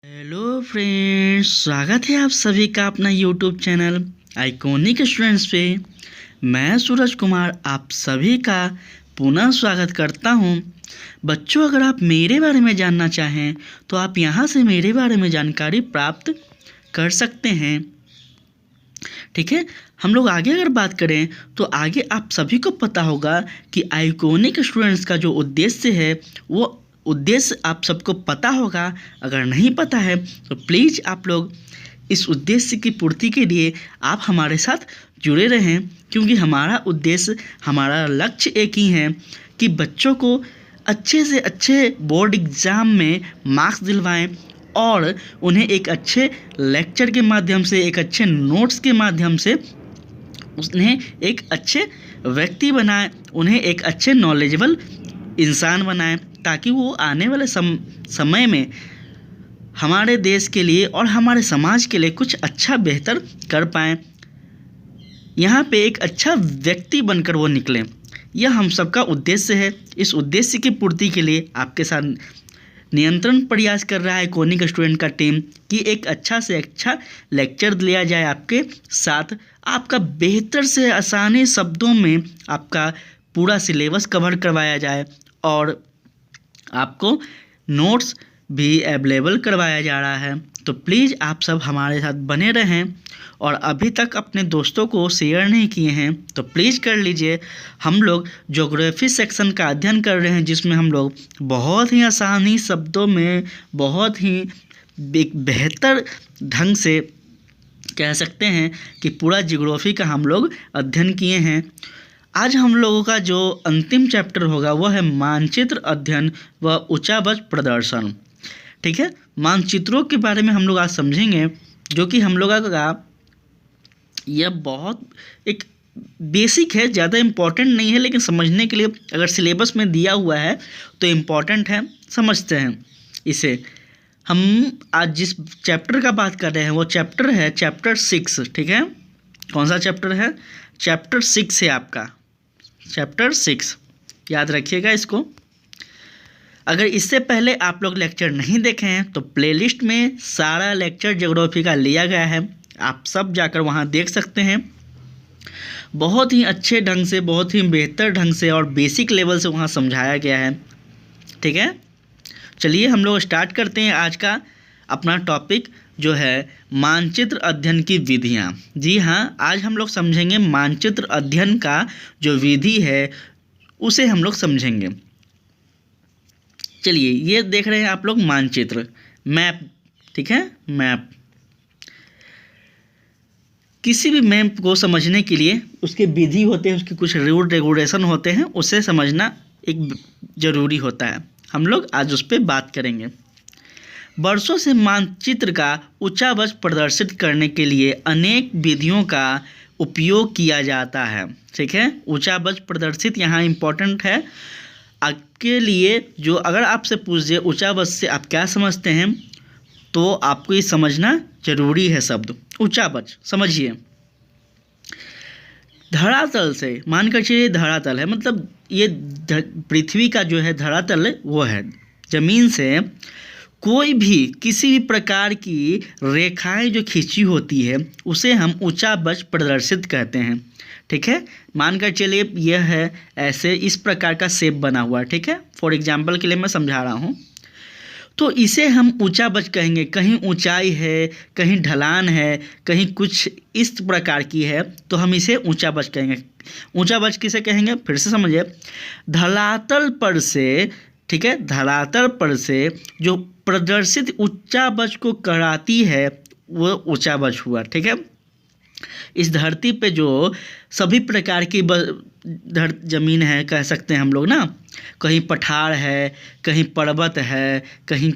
Hello friends, स्वागत है आप सभी का अपना यूट्यूब चैनल आइकॉनिक स्टूडेंट्स पे। मैं सूरज कुमार आप सभी का पुनः स्वागत करता हूं। बच्चों, अगर आप मेरे बारे में जानना चाहें तो आप यहां से मेरे बारे में जानकारी प्राप्त कर सकते हैं। ठीक है, हम लोग आगे अगर बात करें तो आगे आप सभी को पता होगा कि आइकॉनिक स्टूडेंट्स का जो उद्देश्य है वो उद्देश्य आप सबको पता होगा। अगर नहीं पता है तो प्लीज़ आप लोग इस उद्देश्य की पूर्ति के लिए आप हमारे साथ जुड़े रहें, क्योंकि हमारा उद्देश्य, हमारा लक्ष्य एक ही है कि बच्चों को अच्छे से अच्छे बोर्ड एग्ज़ाम में मार्क्स दिलवाएं और उन्हें एक अच्छे लेक्चर के माध्यम से, एक अच्छे नोट्स के माध्यम से उन्हें एक अच्छे व्यक्ति बनाएं, उन्हें एक अच्छे नॉलेजेबल इंसान बनाएं, ताकि वो आने वाले समय में हमारे देश के लिए और हमारे समाज के लिए कुछ अच्छा बेहतर कर पाएँ। यहाँ पे एक अच्छा व्यक्ति बनकर वो निकलें, यह हम सबका उद्देश्य है। इस उद्देश्य की पूर्ति के लिए आपके साथ नियंत्रण प्रयास कर रहा है आइकॉनिक स्टूडेंट का टीम कि एक अच्छा से अच्छा लेक्चर लिया जाए आपके साथ, आपका बेहतर से आसानी शब्दों में आपका पूरा सिलेबस कवर करवाया जाए और आपको नोट्स भी अवेलेबल करवाया जा रहा है। तो प्लीज़ आप सब हमारे साथ बने रहें, और अभी तक अपने दोस्तों को शेयर नहीं किए हैं तो प्लीज़ कर लीजिए। हम लोग ज्योग्राफी सेक्शन का अध्ययन कर रहे हैं, जिसमें हम लोग बहुत ही आसानी शब्दों में, बहुत ही एक बेहतर ढंग से कह सकते हैं कि पूरा ज्योग्राफी का हम लोग अध्ययन किए हैं। आज हम लोगों का जो अंतिम चैप्टर होगा वह है मानचित्र अध्ययन व उचावच प्रदर्शन। ठीक है, मानचित्रों के बारे में हम लोग आज समझेंगे, जो कि हम लोगों का यह बहुत एक बेसिक है, ज़्यादा इम्पोर्टेंट नहीं है, लेकिन समझने के लिए अगर सिलेबस में दिया हुआ है तो इम्पोर्टेंट है, समझते हैं इसे। हम आज जिस चैप्टर का बात कर रहे हैं वो चैप्टर है चैप्टर 6। ठीक है, कौन सा चैप्टर है? चैप्टर 6 है आपका, चैप्टर 6, याद रखिएगा इसको। अगर इससे पहले आप लोग लेक्चर नहीं देखे हैं तो प्लेलिस्ट में सारा लेक्चर ज्योग्राफी का लिया गया है, आप सब जाकर वहां देख सकते हैं। बहुत ही अच्छे ढंग से, बहुत ही बेहतर ढंग से और बेसिक लेवल से वहां समझाया गया है। ठीक है, चलिए हम लोग स्टार्ट करते हैं आज का अपना टॉपिक, जो है मानचित्र अध्ययन की विधियाँ। जी हाँ, आज हम लोग समझेंगे मानचित्र अध्ययन का जो विधि है उसे हम लोग समझेंगे। चलिए, ये देख रहे हैं आप लोग मानचित्र, मैप। ठीक है, मैप। किसी भी मैप को समझने के लिए उसके विधि होते हैं, उसके कुछ रूल रेगुलेशन होते हैं, उसे समझना एक ज़रूरी होता है। हम लोग आज उस पर बात करेंगे। वर्षों से मानचित्र का उचावच प्रदर्शित करने के लिए अनेक विधियों का उपयोग किया जाता है। ठीक है, उचावच प्रदर्शित यहाँ इम्पोर्टेंट है आपके लिए। जो अगर आपसे पूछ दे उचावच से आप क्या समझते हैं, तो आपको ये समझना जरूरी है शब्द उचावच। समझिए, धरातल से, मानकर चलिए धरातल है, मतलब ये पृथ्वी का जो है धरातल वो है, जमीन से कोई भी किसी भी प्रकार की रेखाएं जो खींची होती है उसे हम उचावच प्रदर्शित कहते हैं। ठीक है, मानकर चलिए यह है ऐसे इस प्रकार का शेप बना हुआ। ठीक है, फॉर एग्जांपल के लिए मैं समझा रहा हूँ, तो इसे हम उचावच कहेंगे। कहीं ऊंचाई है, कहीं ढलान है, कहीं कुछ इस प्रकार की है, तो हम इसे उचावच कहेंगे। उचावच किसे कहेंगे, फिर से समझिए, धरातल पर से, ठीक है, धरातल पर से जो प्रदर्शित उचावच को कराती है वो उचावच हुआ। ठीक है, इस धरती पे जो सभी प्रकार की ज़मीन है, कह सकते हैं हम लोग ना, कहीं पठार है, कहीं पर्वत है, कहीं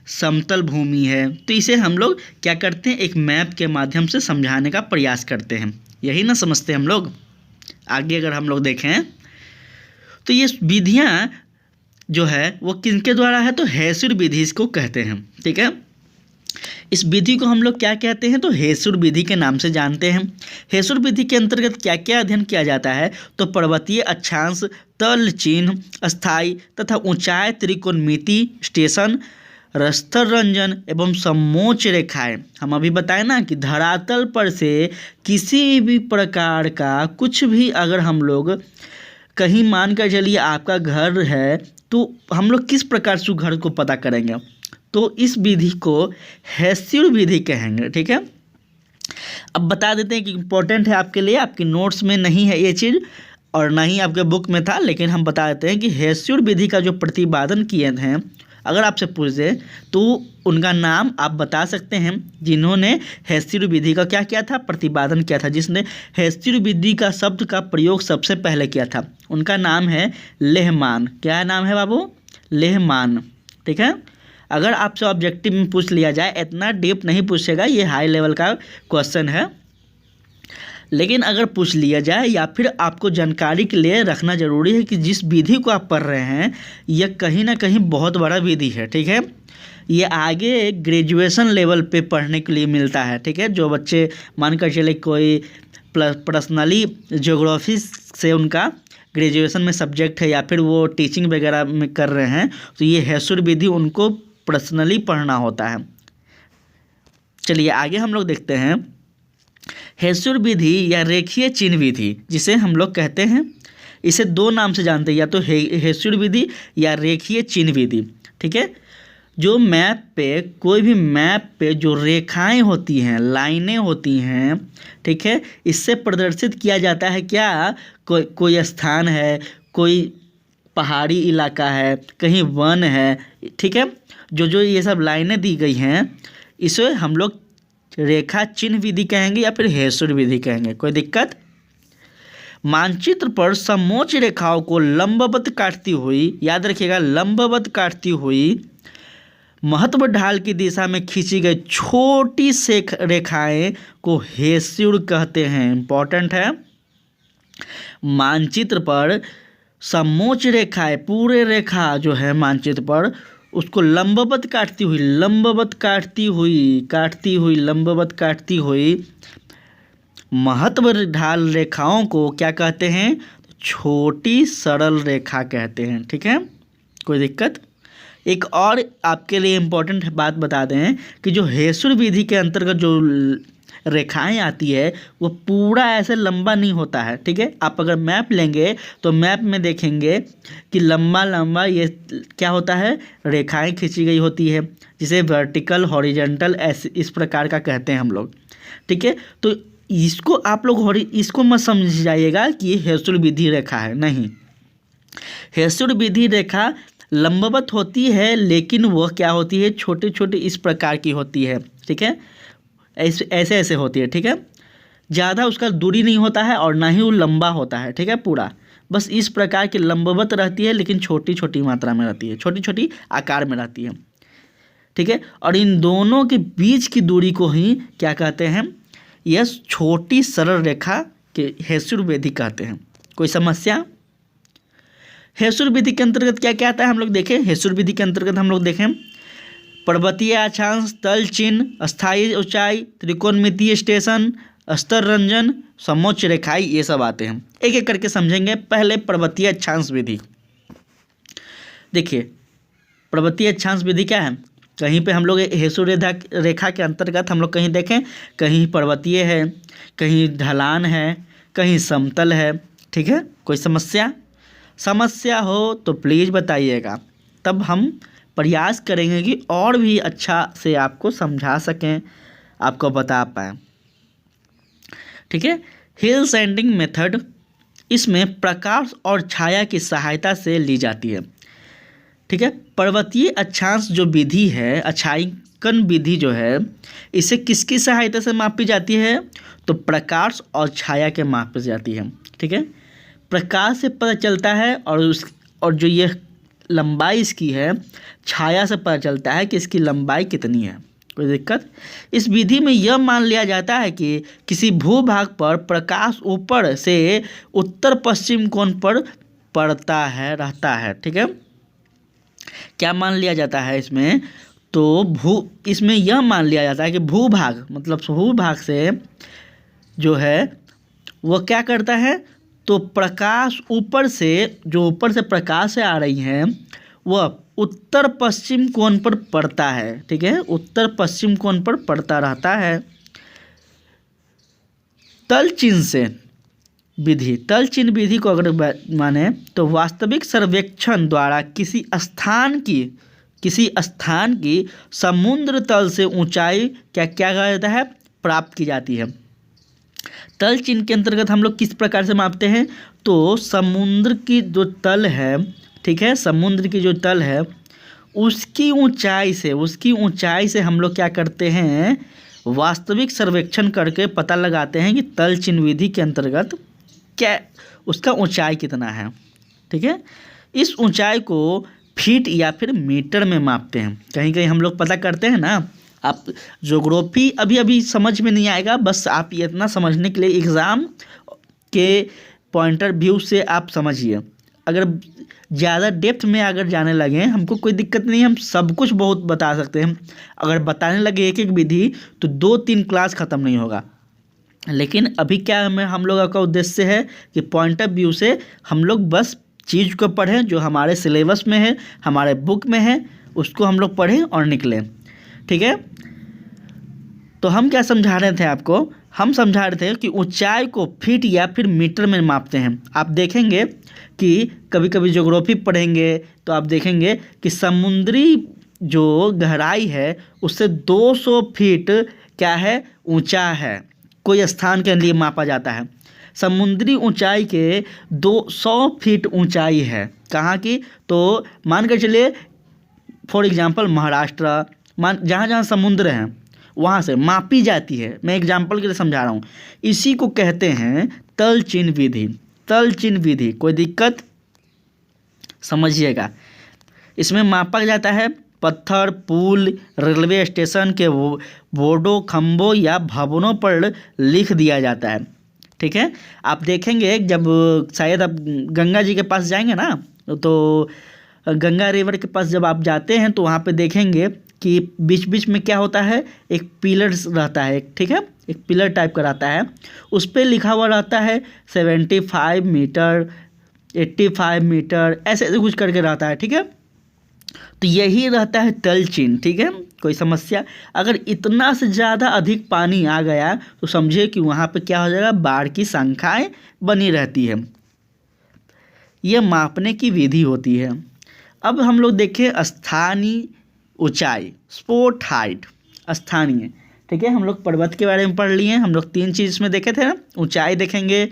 समतल भूमि है, तो इसे हम लोग क्या करते हैं, एक मैप के माध्यम से समझाने का प्रयास करते हैं। यही ना समझते हैं हम लोग। आगे अगर हम लोग देखें तो ये विधियाँ जो है वो किनके द्वारा है, तो हेसुर विधि इसको कहते हैं। ठीक है, इस विधि को हम लोग क्या कहते हैं, तो हेसुर विधि के नाम से जानते हैं। हेसुर विधि के अंतर्गत क्या क्या अध्ययन किया जाता है, तो पर्वतीय अक्षांश, तल चिन्ह, स्थायी तथा ऊंचाई त्रिकोणमिति, स्टेशन, रस्तर रंजन एवं समोच्च रेखाएं। हम अभी बताए ना कि धरातल पर से किसी भी प्रकार का कुछ भी अगर हम लोग कहीं मान कर चलिए आपका घर है तो हम लोग किस प्रकार से घर को पता करेंगे, तो इस विधि को हेस्यूर विधि कहेंगे। ठीक है, अब बता देते हैं कि इम्पोर्टेंट है आपके लिए, आपकी नोट्स में नहीं है ये चीज़ और ना ही आपके बुक में था, लेकिन हम बता देते हैं कि हेस्यूर विधि का जो प्रतिपादन किए हैं, अगर आपसे पूछ दे तो उनका नाम आप बता सकते हैं जिन्होंने हेस्यूर विधि का क्या किया था, प्रतिपादन किया था, जिसने हेस्यूर विधि का शब्द का प्रयोग सबसे पहले किया था। उनका नाम है लेहमान। क्या नाम है बाबू? लेहमान। ठीक है, अगर आपसे ऑब्जेक्टिव में पूछ लिया जाए, इतना डीप नहीं पूछेगा, ये हाई लेवल का क्वेश्चन है, लेकिन अगर पूछ लिया जाए या फिर आपको जानकारी के लिए रखना जरूरी है कि जिस विधि को आप पढ़ रहे हैं यह कहीं ना कहीं बहुत बड़ा विधि है। ठीक है, ये आगे ग्रेजुएशन लेवल पे पढ़ने के लिए मिलता है। ठीक है, जो बच्चे मानकर चले कोई पर्सनली ज्योग्राफी से उनका ग्रेजुएशन में सब्जेक्ट है या फिर वो टीचिंग वगैरह में कर रहे हैं, तो ये हेस्यूर विधि उनको पर्सनली पढ़ना होता है। चलिए आगे हम लोग देखते हैं हेस्यूर विधि या रेखीय चिन्ह विधि, जिसे हम लोग कहते हैं, इसे दो नाम से जानते हैं, या तो हेस्यूर विधि या रेखीय चिन्ह विधि। ठीक है, जो मैप पे, कोई भी मैप पे जो रेखाएं होती हैं, लाइनें होती हैं, ठीक है, इससे प्रदर्शित किया जाता है क्या, कोई स्थान है, कोई पहाड़ी इलाका है, कहीं वन है। ठीक है, जो ये सब लाइनें दी गई हैं इसे हम लोग रेखा चिन्ह विधि कहेंगे या फिर हेस्यूर विधि कहेंगे। कोई दिक्कत? मानचित्र पर समोच्च रेखाओं को लंबवत काटती हुई, याद रखिएगा, लंबवत काटती हुई महत्व ढाल की दिशा में खींची गई छोटी से रेखाएं को हेस्यूर कहते हैं। इंपॉर्टेंट है, मानचित्र पर समोच्च रेखाएं, पूरे रेखा जो है मानचित्र पर, उसको लंबवत काटती हुई, लंबवत काटती हुई महत्व ढाल रेखाओं को क्या कहते हैं? छोटी सरल रेखा कहते हैं। ठीक है, कोई दिक्कत? एक और आपके लिए इम्पोर्टेंट बात बता दें कि जो हेस्यूर विधि के अंतर्गत जो रेखाएं आती है वो पूरा ऐसे लंबा नहीं होता है। ठीक है, आप अगर मैप लेंगे तो मैप में देखेंगे कि लंबा लंबा ये क्या होता है, रेखाएं खींची गई होती है, जिसे वर्टिकल, हॉरिजॉन्टल, ऐसे इस प्रकार का कहते हैं हम लोग। ठीक है, तो इसको आप लोग इसको मत समझ जाइएगा कि ये हेस्यूर विधि रेखा है, नहीं। हेस्यूर विधि रेखा लंबवत होती है, लेकिन वह क्या होती है, छोटी छोटी इस प्रकार की होती है। ठीक है, ऐसे ऐसे होती है। ठीक है, ज़्यादा उसका दूरी नहीं होता है और ना ही वो लंबा होता है। ठीक है, पूरा बस इस प्रकार की लंबवत रहती है, लेकिन छोटी छोटी मात्रा में रहती है, छोटी छोटी आकार में रहती है। ठीक है, और इन दोनों के बीच की दूरी को ही क्या कहते हैं, यह छोटी सरल रेखा के हेस्यूर विधि कहते हैं। कोई समस्या? हेस्यूर विधि के अंतर्गत क्या क्या आता है हम लोग देखें। हेस्यूर विधि के अंतर्गत हम लोग देखें पर्वतीय अक्षांश, तल चिन्ह, अस्थायी ऊंचाई, त्रिकोणमितीय स्टेशन, स्तर रंजन, समोच्च रेखाएं, ये सब आते हैं। एक एक करके समझेंगे। पहले पर्वतीय अक्षांश विधि। देखिए पर्वतीय अक्षांश विधि क्या है, कहीं पे हम लोग हेस्यूर रेखा के अंतर्गत हम लोग कहीं देखें, कहीं पर्वतीय है, कहीं ढलान है, कहीं समतल है। ठीक है, कोई समस्या हो तो प्लीज़ बताइएगा, तब हम प्रयास करेंगे कि और भी अच्छा से आपको समझा सकें, आपको बता पाएँ। ठीक है, हिल सेंडिंग मेथड, इसमें प्रकाश और छाया की सहायता से ली जाती है। ठीक है, पर्वतीय अक्षांश जो विधि है, अक्षांकन विधि जो है, इसे किसकी सहायता से मापी जाती है, तो प्रकाश और छाया के मापी जाती है। ठीक है, प्रकाश से पता चलता है और जो ये लंबाई इसकी है, छाया से पता चलता है कि इसकी लंबाई कितनी है। कोई दिक्कत? इस विधि में यह मान लिया जाता है कि किसी भूभाग पर प्रकाश ऊपर से उत्तर पश्चिम कोण पर पड़ता है, रहता है। ठीक है, क्या मान लिया जाता है इसमें, तो इसमें यह मान लिया जाता है कि भूभाग, मतलब भूभाग से जो है वो क्या करता है, तो प्रकाश ऊपर से, जो ऊपर से प्रकाश से आ रही हैं, वह उत्तर पश्चिम कोण पर पड़ता है, ठीक है, उत्तर पश्चिम कोण पर पड़ता रहता है। तलचिन्ह से विधि, तलचिन्ह विधि को अगर माने तो वास्तविक सर्वेक्षण द्वारा किसी स्थान की समुद्र तल से ऊंचाई क्या क्या कहा जाता है, प्राप्त की जाती है। तल चिन्ह के अंतर्गत हम लोग किस प्रकार से मापते हैं, तो समुद्र की जो तल है, ठीक है, समुद्र की जो तल है उसकी ऊंचाई से हम लोग क्या करते हैं, वास्तविक सर्वेक्षण करके पता लगाते हैं कि तल चिन्ह विधि के अंतर्गत क्या उसका ऊंचाई कितना है, ठीक है। इस ऊंचाई को फीट या फिर मीटर में मापते हैं। कहीं कहीं हम लोग पता करते हैं ना, आप ज्योग्राफी अभी समझ में नहीं आएगा, बस आप ये इतना समझने के लिए एग्ज़ाम के पॉइंटर व्यू से आप समझिए। अगर ज़्यादा डेप्थ में अगर जाने लगे हमको कोई दिक्कत नहीं, हम सब कुछ बहुत बता सकते हैं। अगर बताने लगे एक एक विधि तो 2-3 क्लास ख़त्म नहीं होगा। लेकिन अभी क्या हम लोगों का उद्देश्य है कि पॉइंट ऑफ व्यू से हम लोग बस चीज़ को पढ़ें जो हमारे सिलेबस में है, हमारे बुक में है, उसको हम लोग पढ़ें और निकलें, ठीक है। तो हम क्या समझा रहे थे आपको, हम समझा रहे थे कि ऊंचाई को फीट या फिर मीटर में मापते हैं। आप देखेंगे कि कभी कभी ज्योग्राफी पढ़ेंगे तो आप देखेंगे कि समुद्री जो गहराई है उससे 200 फीट क्या है, ऊंचा है, कोई स्थान के लिए मापा जाता है। समुद्री ऊंचाई के 200 फीट ऊंचाई है, कहाँ की, तो मान कर चलिए फॉर एग्जांपल महाराष्ट्र, जहाँ जहाँ समुद्र हैं वहाँ से मापी जाती है। मैं एग्जांपल के लिए समझा रहा हूँ। इसी को कहते हैं तल चिन्ह विधि। तल चिन्ह विधि, कोई दिक्कत, समझिएगा। इसमें मापा जाता है पत्थर, पुल, रेलवे स्टेशन के बोर्डों, खंभों या भवनों पर लिख दिया जाता है, ठीक है। आप देखेंगे जब शायद आप गंगा जी के पास जाएंगे ना, तो गंगा रिवर के पास जब आप जाते हैं तो वहाँ पे देखेंगे कि बीच बीच में क्या होता है, एक पिलर रहता है, ठीक है, एक पिलर टाइप का रहता है, उस पर लिखा हुआ रहता है 75 मीटर, 85 मीटर, ऐसे ऐसे कुछ करके रहता है, ठीक है। तो यही रहता है तल चिन्ह, ठीक है। कोई समस्या, अगर इतना से ज़्यादा अधिक पानी आ गया तो समझिए कि वहाँ पे क्या हो जाएगा, बाढ़ की शंकाएँ बनी रहती है। यह मापने की विधि होती है। अब हम लोग देखें स्थानीय ऊंचाई, स्पोर्ट हाइट, स्थानीय, ठीक है। हम लोग पर्वत के बारे में पढ़ लिए, हम लोग 3 चीज़ में देखे थे ना, ऊंचाई देखेंगे,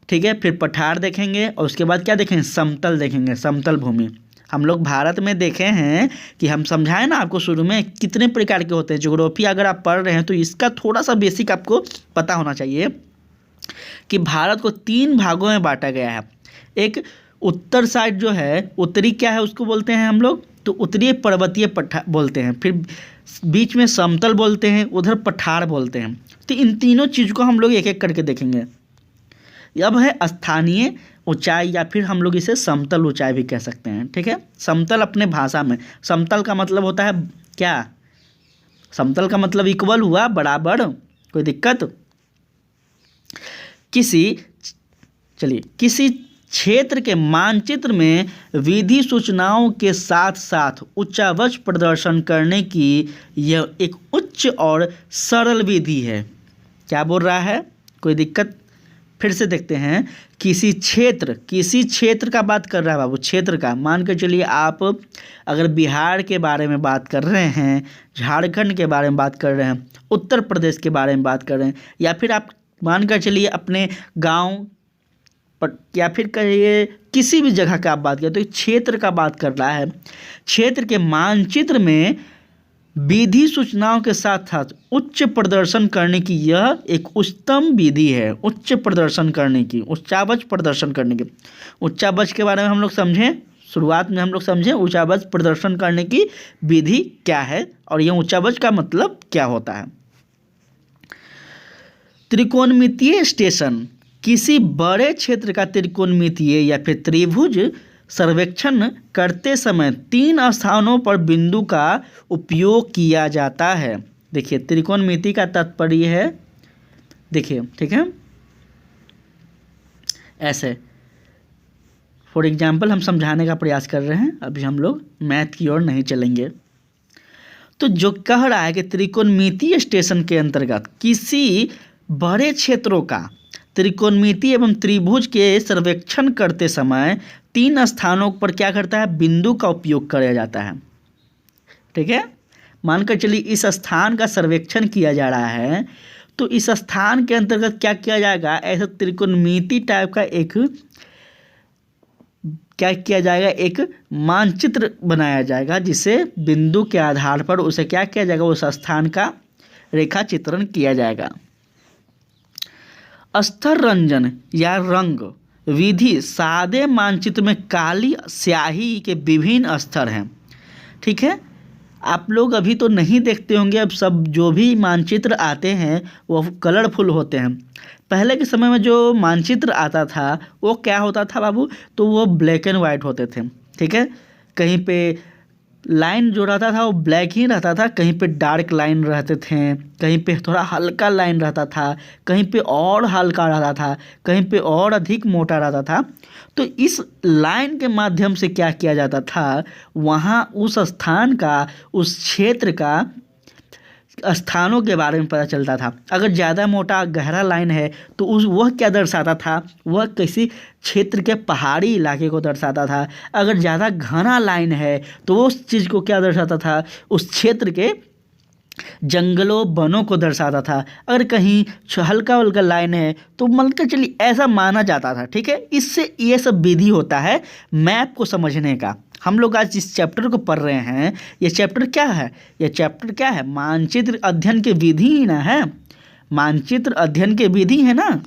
ठीक है, फिर पठार देखेंगे और उसके बाद क्या देखेंगे, समतल देखेंगे, समतल भूमि। हम लोग भारत में देखे हैं कि हम समझाएं ना आपको शुरू में कितने प्रकार के होते हैं। ज्योग्राफी अगर आप पढ़ रहे हैं तो इसका थोड़ा सा बेसिक आपको पता होना चाहिए कि भारत को 3 भागों में बांटा गया है। एक उत्तर साइड जो है, उत्तरी क्या है उसको बोलते हैं हम लोग, तो उत्तरी पर्वतीय पठार बोलते हैं, फिर बीच में समतल बोलते हैं, उधर पठार बोलते हैं। तो इन तीनों चीज़ को हम लोग एक एक करके देखेंगे। अब है स्थानीय ऊंचाई या फिर हम लोग इसे समतल ऊंचाई भी कह सकते हैं, ठीक है। समतल अपने भाषा में, समतल का मतलब होता है क्या, समतल का मतलब इक्वल हुआ, बराबर, कोई दिक्कत। किसी क्षेत्र के मानचित्र में विधि सूचनाओं के साथ साथ उच्चावच प्रदर्शन करने की यह एक उच्च और सरल विधि है। क्या बोल रहा है, कोई दिक्कत, फिर से देखते हैं। किसी क्षेत्र का बात कर रहा है बाबू, क्षेत्र का। मान कर चलिए आप अगर बिहार के बारे में बात कर रहे हैं, झारखंड के बारे में बात कर रहे हैं, उत्तर प्रदेश के बारे में बात कर रहे हैं, या फिर आप मान कर चलिए अपने गांव या फिर कहिए किसी भी जगह का आप बात करें, तो क्षेत्र का बात कर रहा है। क्षेत्र के मानचित्र में विधि सूचनाओं के साथ साथ उच्च प्रदर्शन करने की यह एक उच्चतम विधि है। उच्च प्रदर्शन करने की, उच्चावच प्रदर्शन करने की। उच्चावच के बारे में हम लोग समझें, शुरुआत में हम लोग समझें उच्चावच प्रदर्शन करने की विधि क्या है और यह उच्चावच का मतलब क्या होता है। त्रिकोणमितीय स्टेशन, किसी बड़े क्षेत्र का त्रिकोणमितीय या फिर त्रिभुज सर्वेक्षण करते समय 3 स्थानों पर बिंदु का उपयोग किया जाता है। देखिए त्रिकोणमिति का तात्पर्य है, देखिए, ठीक है, ऐसे फॉर एग्जाम्पल हम समझाने का प्रयास कर रहे हैं, अभी हम लोग मैथ की ओर नहीं चलेंगे। तो जो कह रहा है कि त्रिकोणमितीय स्टेशन के अंतर्गत किसी बड़े क्षेत्रों का त्रिकोणमिति एवं त्रिभुज के सर्वेक्षण करते समय 3 स्थानों पर क्या करता है, बिंदु का उपयोग किया जाता है। ठीक है, मानकर चलिए इस स्थान का सर्वेक्षण किया जा रहा है, तो इस स्थान के अंतर्गत क्या किया जाएगा, ऐसा त्रिकोणमिति टाइप का एक क्या किया जाएगा, एक मानचित्र बनाया जाएगा, जिसे बिंदु के आधार पर उसे क्या किया जाएगा, उस स्थान का रेखा चित्रण किया जाएगा। स्तर रंजन या रंग विधि सादे मानचित्र में काली स्याही के विभिन्न स्तर हैं। ठीक है, आप लोग अभी तो नहीं देखते होंगे, अब सब जो भी मानचित्र आते हैं वो कलरफुल होते हैं। पहले के समय में जो मानचित्र आता था वो क्या होता था बाबू, तो वो ब्लैक एंड वाइट होते थे। ठीक है, कहीं पे लाइन जो रहता था वो ब्लैक ही रहता था, कहीं पे डार्क लाइन रहते थे, कहीं पे थोड़ा हल्का लाइन रहता था, कहीं पे और हल्का रहता था, कहीं पे और अधिक मोटा रहता था। तो इस लाइन के माध्यम से क्या किया जाता था, वहाँ उस स्थान का, उस क्षेत्र का स्थानों के बारे में पता चलता था। अगर ज़्यादा मोटा गहरा लाइन है तो वह क्या दर्शाता था, वह किसी क्षेत्र के पहाड़ी इलाके को दर्शाता था। अगर ज़्यादा घना लाइन है तो वो उस चीज़ को क्या दर्शाता था, उस क्षेत्र के जंगलों वनों को दर्शाता था। अगर कहीं हल्का हल्का लाइन है तो मान के चलिए ऐसा माना जाता था। ठीक है, इससे ये सब विधि होता है मैप को समझने का। हम लोग आज जिस चैप्टर को पढ़ रहे हैं, ये चैप्टर क्या है, ये चैप्टर क्या है, मानचित्र अध्ययन की विधि ही ना है, मानचित्र अध्ययन की विधि है ना।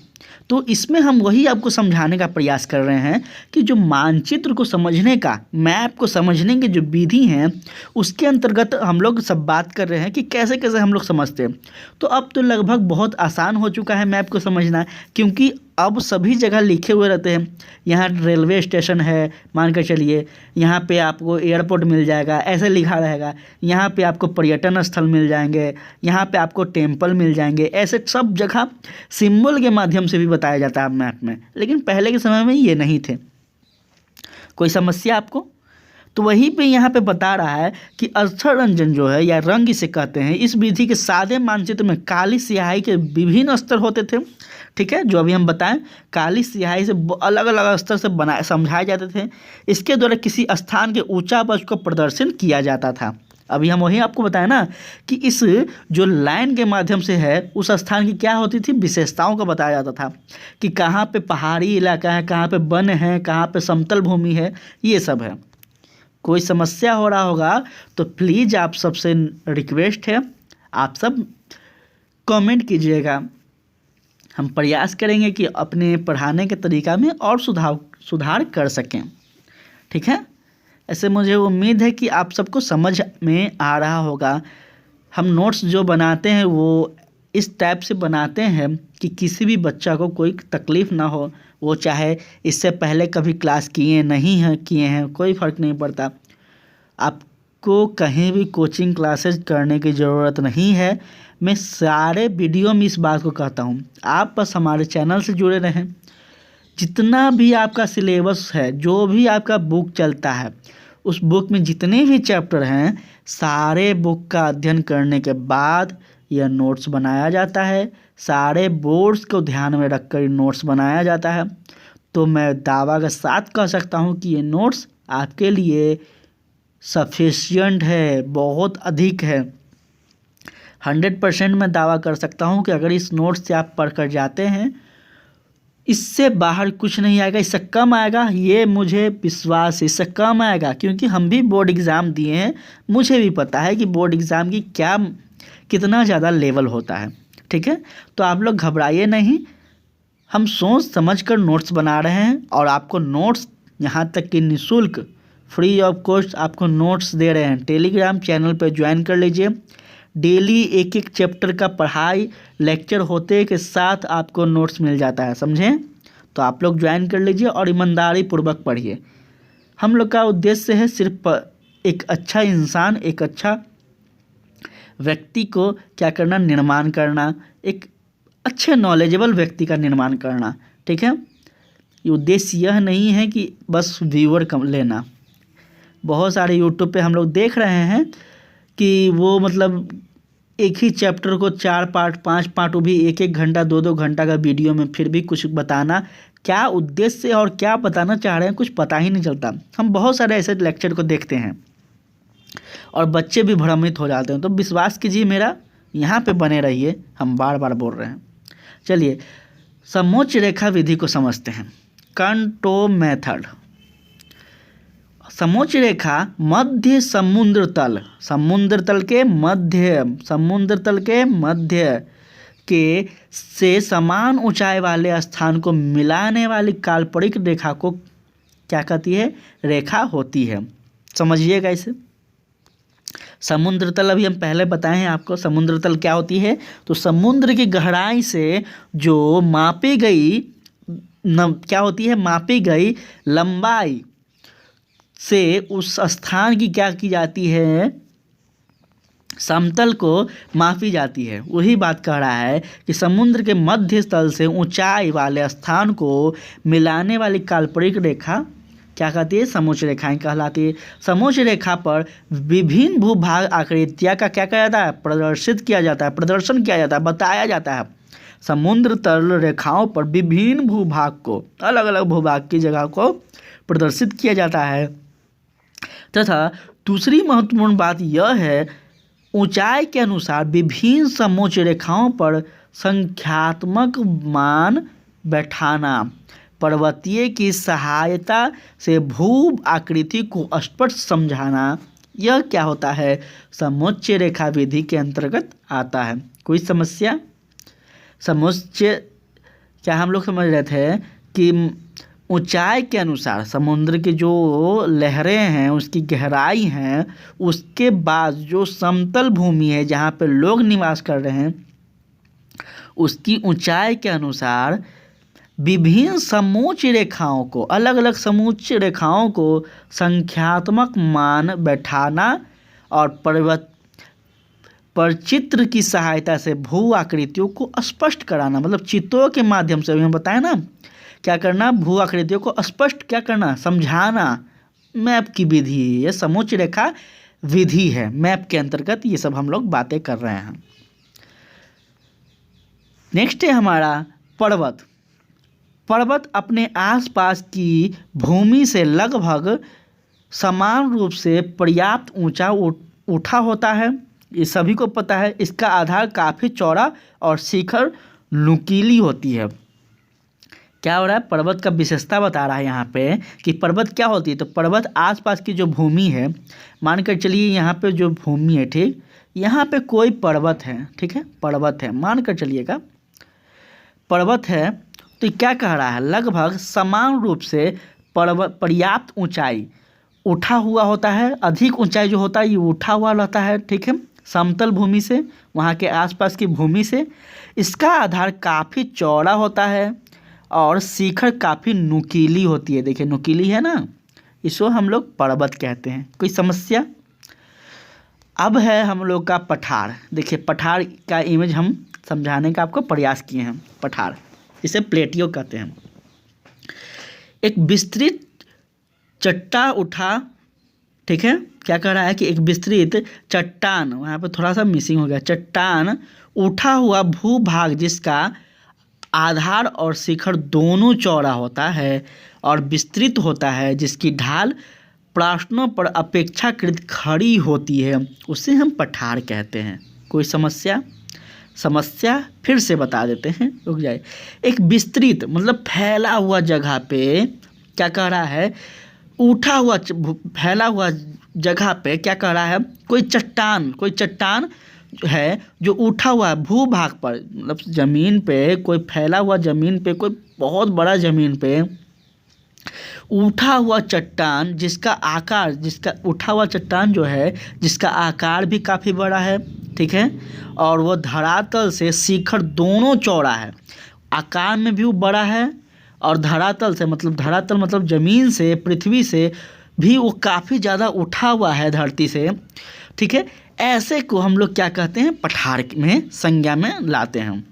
तो इसमें हम वही आपको समझाने का प्रयास कर रहे हैं कि जो मानचित्र को समझने का, मैप को समझने की जो विधि है, उसके अंतर्गत हम लोग सब बात कर रहे हैं कि कैसे कैसे हम लोग समझते हैं। तो अब तो लगभग बहुत आसान हो चुका है मैप को समझना, क्योंकि अब सभी जगह लिखे हुए रहते हैं। यहाँ रेलवे स्टेशन है, मान कर चलिए, यहाँ पे आपको एयरपोर्ट मिल जाएगा, ऐसे लिखा रहेगा। यहाँ पे आपको पर्यटन स्थल मिल जाएंगे, यहाँ पे आपको टेम्पल मिल जाएंगे, ऐसे सब जगह सिंबल के माध्यम से भी बताया जाता है मैप में। लेकिन पहले के समय में ये नहीं थे। कोई समस्या आपको? तो वहीं पे यहाँ पे बता रहा है कि स्तर रंजन जो है, या रंग इसे कहते हैं, इस विधि के सादे मानचित्र में काली स्याही के विभिन्न स्तर होते थे। ठीक है, जो अभी हम बताएं, काली स्याही से अलग अलग स्तर से बनाए समझाए जाते थे। इसके द्वारा किसी स्थान के ऊंचा पक्ष को प्रदर्शन किया जाता था। अभी हम वही आपको बताएं ना कि इस जो लाइन के माध्यम से है, उस स्थान की क्या होती थी, विशेषताओं को बताया जाता था कि कहाँ पे पहाड़ी इलाका है, कहाँ पे वन है, कहाँ पे समतल भूमि है, ये सब है। कोई समस्या हो रहा होगा तो प्लीज़ आप सबसे रिक्वेस्ट है, आप सब कमेंट कीजिएगा। हम प्रयास करेंगे कि अपने पढ़ाने के तरीका में और सुधार कर सकें। ठीक है, ऐसे मुझे उम्मीद है कि आप सबको समझ में आ रहा होगा। हम नोट्स जो बनाते हैं वो इस टाइप से बनाते हैं कि किसी भी बच्चा को कोई तकलीफ़ ना हो, वो चाहे इससे पहले कभी क्लास किए नहीं हैं, किए हैं, कोई फ़र्क नहीं पड़ता। आपको कहीं भी कोचिंग क्लासेज करने की ज़रूरत नहीं है। मैं सारे वीडियो में इस बात को कहता हूँ, आप बस हमारे चैनल से जुड़े रहें। जितना भी आपका सिलेबस है, जो भी आपका बुक चलता है, उस बुक में जितने भी चैप्टर हैं, सारे बुक का अध्ययन करने के बाद यह नोट्स बनाया जाता है। सारे बोर्ड्स को ध्यान में रखकर नोट्स बनाया जाता है। तो मैं दावा के साथ कह सकता हूँ कि ये नोट्स आपके लिए सफिशिएंट है, बहुत अधिक है। 100% मैं दावा कर सकता हूँ कि अगर इस नोट्स से आप पढ़ कर जाते हैं, इससे बाहर कुछ नहीं आएगा, इससे कम आएगा, ये मुझे विश्वास है, इससे कम आएगा। क्योंकि हम भी बोर्ड एग्ज़ाम दिए हैं, मुझे भी पता है कि बोर्ड एग्ज़ाम की कितना ज़्यादा लेवल होता है। ठीक है, तो आप लोग घबराइए नहीं, हम सोच समझ कर नोट्स बना रहे हैं और आपको नोट्स यहाँ तक कि निःशुल्क फ्री ऑफ कॉस्ट आपको नोट्स दे रहे हैं। टेलीग्राम चैनल पर ज्वाइन कर लीजिए। डेली एक एक चैप्टर का पढ़ाई लेक्चर होते के साथ आपको नोट्स मिल जाता है, समझें? तो आप लोग ज्वाइन कर लीजिए और ईमानदारी पूर्वक पढ़िए। हम लोग का उद्देश्य है सिर्फ एक अच्छा इंसान, एक अच्छा व्यक्ति को क्या करना, निर्माण करना, एक अच्छे नॉलेजेबल व्यक्ति का निर्माण करना। ठीक है, ये उद्देश्य यह नहीं है कि बस व्यूअर कम लेना। बहुत सारे यूट्यूब पे हम लोग देख रहे हैं कि वो मतलब एक ही चैप्टर को 4 पार्ट 5 पार्ट, वो भी 1-1 घंटा 2-2 घंटा का वीडियो में फिर भी कुछ बताना, क्या उद्देश्य और क्या बताना चाह रहे हैं कुछ पता ही नहीं चलता। हम बहुत सारे ऐसे लेक्चर को देखते हैं और बच्चे भी भ्रमित हो जाते हैं। तो विश्वास कीजिए मेरा, यहाँ पे बने रहिए, हम बार बार बोल रहे हैं। चलिए समोच्च रेखा विधि को समझते हैं। कंटो मेथड। समोच्च रेखा मध्य समुद्र तल, समुद्र तल के मध्य, समुद्र तल के मध्य के से समान ऊंचाई वाले स्थान को मिलाने वाली काल्पनिक रेखा को क्या कहती है? रेखा होती है। समझिएगा इसे। समुद्र तल अभी हम पहले बताए हैं आपको, समुद्र तल क्या होती है। तो समुद्र की गहराई से जो मापी गई क्या होती है? मापी गई लंबाई से उस स्थान की क्या की जाती है? समतल को मापी जाती है। वही बात कह रहा है कि समुद्र के मध्य तल से ऊंचाई वाले स्थान को मिलाने वाली काल्पनिक रेखा क्या कहती है? समोच्च रेखाएं कहलाती है। समोच्च रेखा पर विभिन्न भूभाग आकृतियाँ का क्या किया जाता है? प्रदर्शित किया जाता है, प्रदर्शन किया जाता है, बताया जाता है। समुद्र तल रेखाओं पर विभिन्न भूभाग को, अलग अलग भूभाग की जगह को प्रदर्शित किया जाता है। तथा दूसरी महत्वपूर्ण बात यह है, ऊंचाई के अनुसार विभिन्न समोच्च रेखाओं पर संख्यात्मक मान बैठाना, पर्वतीय की सहायता से भू आकृति को स्पष्ट समझाना, यह क्या होता है? समोच्च रेखा विधि के अंतर्गत आता है। कोई समस्या? समोच्च क्या हम लोग समझ रहे थे कि ऊंचाई के अनुसार समुद्र की जो लहरें हैं, उसकी गहराई हैं, उसके बाद जो समतल भूमि है जहाँ पे लोग निवास कर रहे हैं, उसकी ऊंचाई के अनुसार विभिन्न समोच्च रेखाओं को, अलग अलग समोच्च रेखाओं को संख्यात्मक मान बैठाना और चित्र की सहायता से भू आकृतियों को स्पष्ट कराना, मतलब चित्रों के माध्यम से, हमें बताया ना क्या करना? भू आकृतियों को स्पष्ट क्या करना? समझाना। मैप की विधि, ये समोच्च रेखा विधि है। मैप के अंतर्गत ये सब हम लोग बातें कर रहे हैं। नेक्स्ट है हमारा पर्वत। पर्वत अपने आसपास की भूमि से लगभग समान रूप से पर्याप्त ऊंचा उठा होता है, ये सभी को पता है। इसका आधार काफ़ी चौड़ा और शिखर नुकीली होती है। क्या हो रहा है? पर्वत का विशेषता बता रहा है यहाँ पे कि पर्वत क्या होती है। तो पर्वत आसपास की जो भूमि है, मानकर चलिए यहाँ पे जो भूमि है, ठीक, यहाँ पे कोई पर्वत है, ठीक है, पर्वत है, मानकर चलिएगा पर्वत है। तो क्या कह रहा है? लगभग समान रूप से पर्वत पर्याप्त ऊंचाई उठा हुआ होता है। अधिक ऊंचाई जो होता है ये उठा हुआ रहता है, ठीक है, समतल भूमि से, वहाँ के आसपास की भूमि से। इसका आधार काफ़ी चौड़ा होता है और शिखर काफ़ी नुकीली होती है। देखिए नुकीली है ना, इसको हम लोग पर्वत कहते हैं। कोई समस्या? अब है हम लोग का पठार। देखिए पठार का इमेज हम समझाने का आपको प्रयास किए हैं। पठार, इसे प्लेटियो कहते हैं। एक विस्तृत चट्टा उठा, ठीक है, क्या कह रहा है कि एक विस्तृत चट्टान, वहाँ पे थोड़ा सा मिसिंग हो गया, चट्टान उठा हुआ भूभाग जिसका आधार और शिखर दोनों चौड़ा होता है और विस्तृत होता है, जिसकी ढाल प्रश्नों पर अपेक्षाकृत खड़ी होती है, उसे हम पठार कहते हैं। कोई समस्या? समस्या फिर से बता देते हैं, रुक जाए। एक विस्तृत मतलब फैला हुआ जगह पे क्या कह रहा है? उठा हुआ फैला हुआ जगह पे क्या कह रहा है? कोई चट्टान है जो उठा हुआ है भूभाग पर, मतलब ज़मीन पे, कोई फैला हुआ ज़मीन पे, कोई बहुत बड़ा ज़मीन पे उठा हुआ चट्टान जिसका आकार, जिसका उठा हुआ चट्टान जो है जिसका आकार भी काफ़ी बड़ा है, ठीक है, और वो धरातल से शिखर दोनों चौड़ा है, आकार में भी वो बड़ा है और धरातल से मतलब ज़मीन से, पृथ्वी से भी वो काफ़ी ज़्यादा उठा हुआ है धरती से, ठीक है। ऐसे को हम लोग क्या कहते हैं? पठार में संज्ञा में लाते हैं।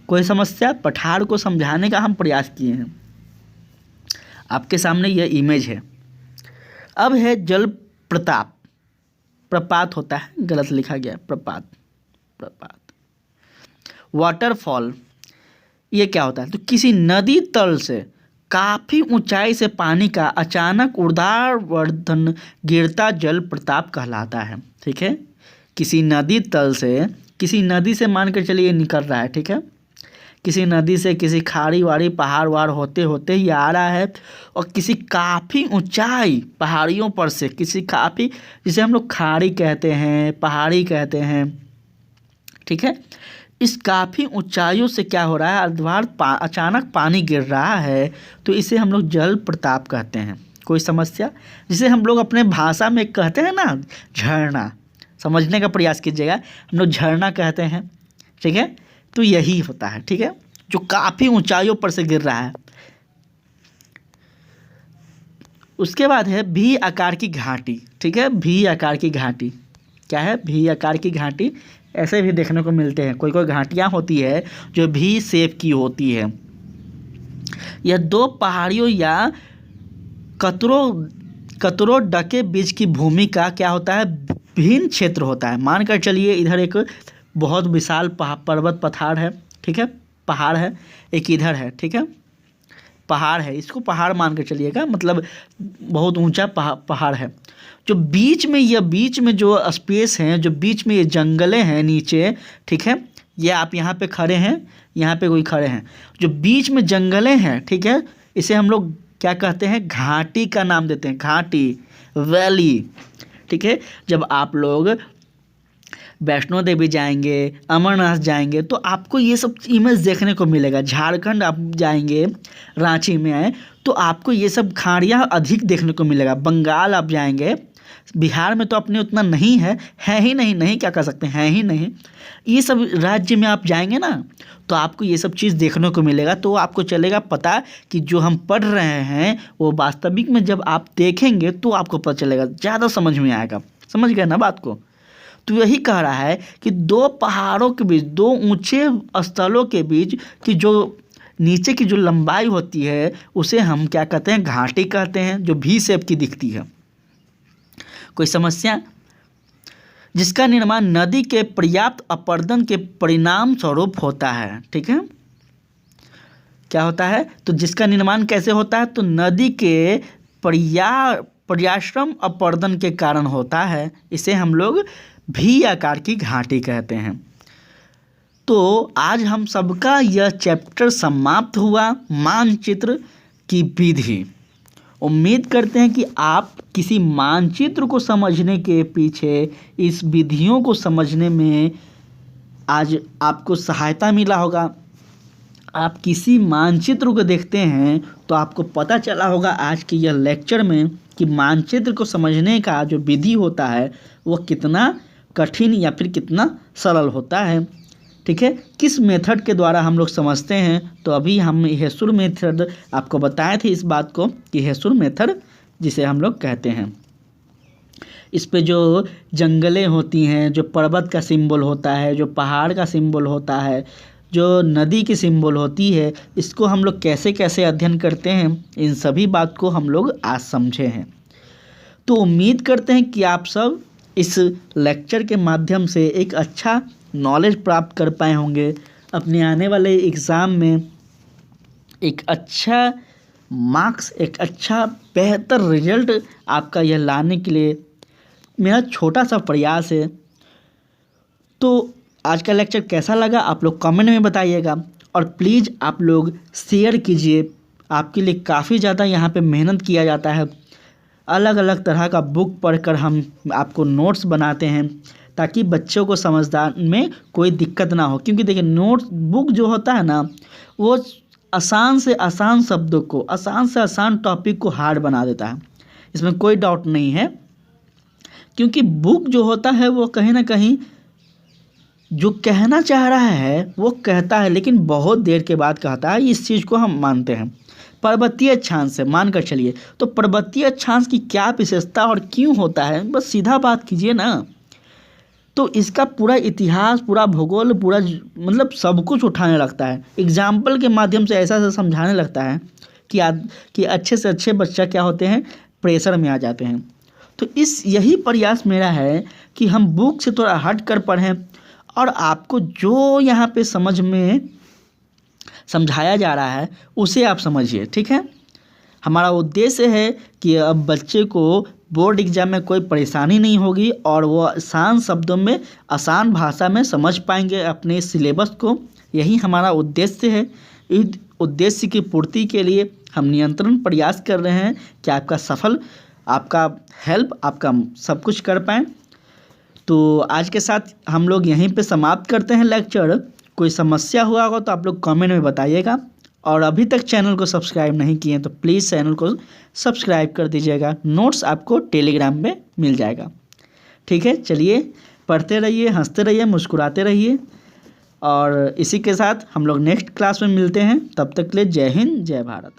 कोई समस्या? पठार को समझाने का हम प्रयास किए हैं। आपके सामने यह इमेज है। अब है जल प्रताप, प्रपात होता है, गलत लिखा गया है, प्रपात, प्रपात। वाटरफॉल, ये क्या होता है? तो किसी नदी तल से काफ़ी ऊंचाई से पानी का अचानक ऊर्ध्वाधर गिरता जल प्रताप कहलाता है। ठीक है, किसी नदी तल से, किसी नदी से मान कर चलिए निकल रहा है। ठीक है, किसी नदी से, किसी खाड़ी वाड़ी पहाड़ वहाड़ होते होते ये आ रहा है और किसी काफ़ी ऊंचाई पहाड़ियों पर से, किसी काफ़ी, जिसे हम लोग खाड़ी कहते हैं, पहाड़ी कहते हैं। ठीक है, इस काफ़ी ऊंचाइयों से क्या हो रहा है? अचानक पानी गिर रहा है, तो इसे हम लोग जल प्रताप कहते हैं। कोई समस्या? जिसे हम लोग अपने भाषा में कहते हैं ना, झरना। समझने का प्रयास कीजिएगा, हम लोग झरना कहते हैं। ठीक है, तो यही होता है। ठीक है, जो काफ़ी ऊंचाइयों पर से गिर रहा है। उसके बाद है भी आकार की घाटी। ठीक है, भी आकार की घाटी क्या है? भी आकार की घाटी ऐसे भी देखने को मिलते हैं। कोई कोई घाटियाँ होती है जो भी शेप की होती है। यह दो पहाड़ियों या कतरों डके बीच की भूमि का क्या होता है? भिन्न क्षेत्र होता है। मानकर चलिए इधर एक बहुत विशाल पर्वत पठार है। ठीक है, पहाड़ है, एक इधर है। ठीक है, पहाड़ है, इसको पहाड़ मान कर चलिएगा, मतलब बहुत ऊंचा पहाड़ है। जो बीच में जो स्पेस हैं, जो बीच में ये जंगलें हैं नीचे। ठीक है, ये आप यहाँ पे खड़े हैं, यहाँ पे कोई खड़े हैं, जो बीच में जंगलें हैं। ठीक है, इसे हम लोग क्या कहते हैं? घाटी का नाम देते हैं, घाटी, वैली। ठीक है, जब आप लोग वैष्णो देवी जाएंगे, अमरनाथ जाएंगे, तो आपको ये सब इमेज देखने को मिलेगा। झारखंड आप जाएंगे, रांची में आए, तो आपको ये सब खाड़ियाँ अधिक देखने को मिलेगा। बंगाल आप जाएंगे, बिहार में तो अपने उतना नहीं है, है ही नहीं, नहीं क्या कर सकते हैं, है ही नहीं। ये सब राज्य में आप जाएंगे ना, तो आपको ये सब चीज़ देखने को मिलेगा। तो आपको चलेगा पता कि जो हम पढ़ रहे हैं वो वास्तविक में जब आप देखेंगे तो आपको पता चलेगा, ज़्यादा समझ में आएगा। समझ गए ना बात को? तो यही कह रहा है कि दो पहाड़ों के बीच, दो ऊंचे स्थलों के बीच की जो नीचे की जो लंबाई होती है उसे हम क्या कहते हैं? घाटी कहते हैं, जो भी शेप की दिखती है। कोई समस्या? जिसका निर्माण नदी के पर्याप्त अपरदन के परिणाम स्वरूप होता है। ठीक है, क्या होता है? तो जिसका निर्माण कैसे होता है? तो नदी के पर्याश्रम अपरदन के कारण होता है। इसे हम लोग भी आकार की घाटी कहते हैं। तो आज हम सबका यह चैप्टर समाप्त हुआ, मानचित्र की विधि। उम्मीद करते हैं कि आप किसी मानचित्र को समझने के पीछे, इस विधियों को समझने में आज आपको सहायता मिला होगा। आप किसी मानचित्र को देखते हैं तो आपको पता चला होगा आज के यह लेक्चर में कि मानचित्र को समझने का जो विधि होता है वो कितना कठिन या फिर कितना सरल होता है। ठीक है, किस मेथड के द्वारा हम लोग समझते हैं। तो अभी हम हेसुर मेथड आपको बताए थे इस बात को कि हेसुर मेथड जिसे हम लोग कहते हैं, इस पे जो जंगलें होती हैं, जो पर्वत का सिंबल होता है, जो पहाड़ का सिंबल होता है, जो नदी की सिंबल होती है, इसको हम लोग कैसे कैसे अध्ययन करते हैं, इन सभी बात को हम लोग आज समझे हैं। तो उम्मीद करते हैं कि आप सब इस लेक्चर के माध्यम से एक अच्छा नॉलेज प्राप्त कर पाए होंगे। अपने आने वाले एग्ज़ाम में एक अच्छा मार्क्स, एक अच्छा बेहतर रिजल्ट आपका यह लाने के लिए मेरा छोटा सा प्रयास है। तो आज का लेक्चर कैसा लगा आप लोग कमेंट में बताइएगा, और प्लीज़ आप लोग शेयर कीजिए। आपके लिए काफ़ी ज़्यादा यहाँ पे मेहनत किया जाता है। अलग अलग तरह का बुक पढ़कर हम आपको नोट्स बनाते हैं ताकि बच्चों को समझदार में कोई दिक्कत ना हो। क्योंकि देखिए नोट्स बुक जो होता है ना, वो आसान से आसान शब्दों को, आसान से आसान टॉपिक को हार्ड बना देता है, इसमें कोई डाउट नहीं है। क्योंकि बुक जो होता है वो कहीं ना कहीं जो कहना चाह रहा है वो कहता है, लेकिन बहुत देर के बाद कहता है। इस चीज़ को हम मानते हैं। पर्वतीय अक्षांश से मानकर चलिए, तो पर्वतीय अक्षांश की क्या विशेषता और क्यों होता है, बस सीधा बात कीजिए ना। तो इसका पूरा इतिहास, पूरा भूगोल, पूरा मतलब सब कुछ उठाने लगता है, एग्जाम्पल के माध्यम से ऐसा ऐसा समझाने लगता है कि अच्छे से अच्छे बच्चा क्या होते हैं, प्रेशर में आ जाते हैं। तो यही प्रयास मेरा है कि हम बुक से थोड़ा हट कर पढ़ें और आपको जो यहाँ पे समझ में समझाया जा रहा है उसे आप समझिए, ठीक है। हमारा उद्देश्य है कि अब बच्चे को बोर्ड एग्जाम में कोई परेशानी नहीं होगी और वो आसान शब्दों में, आसान भाषा में समझ पाएंगे अपने सिलेबस को। यही हमारा उद्देश्य है। इस उद्देश्य की पूर्ति के लिए हम निरंतर प्रयास कर रहे हैं कि आपका हेल्प, आपका सब कुछ कर पाएँ। तो आज के साथ हम लोग यहीं पे समाप्त करते हैं लेक्चर। कोई समस्या हुआ होगा तो आप लोग कमेंट में बताइएगा, और अभी तक चैनल को सब्सक्राइब नहीं किए हैं तो प्लीज़ चैनल को सब्सक्राइब कर दीजिएगा। नोट्स आपको टेलीग्राम में मिल जाएगा, ठीक है। चलिए, पढ़ते रहिए, हंसते रहिए, मुस्कुराते रहिए, और इसी के साथ हम लोग नेक्स्ट क्लास में मिलते हैं। तब तक के लिए जय हिंद, जय भारत।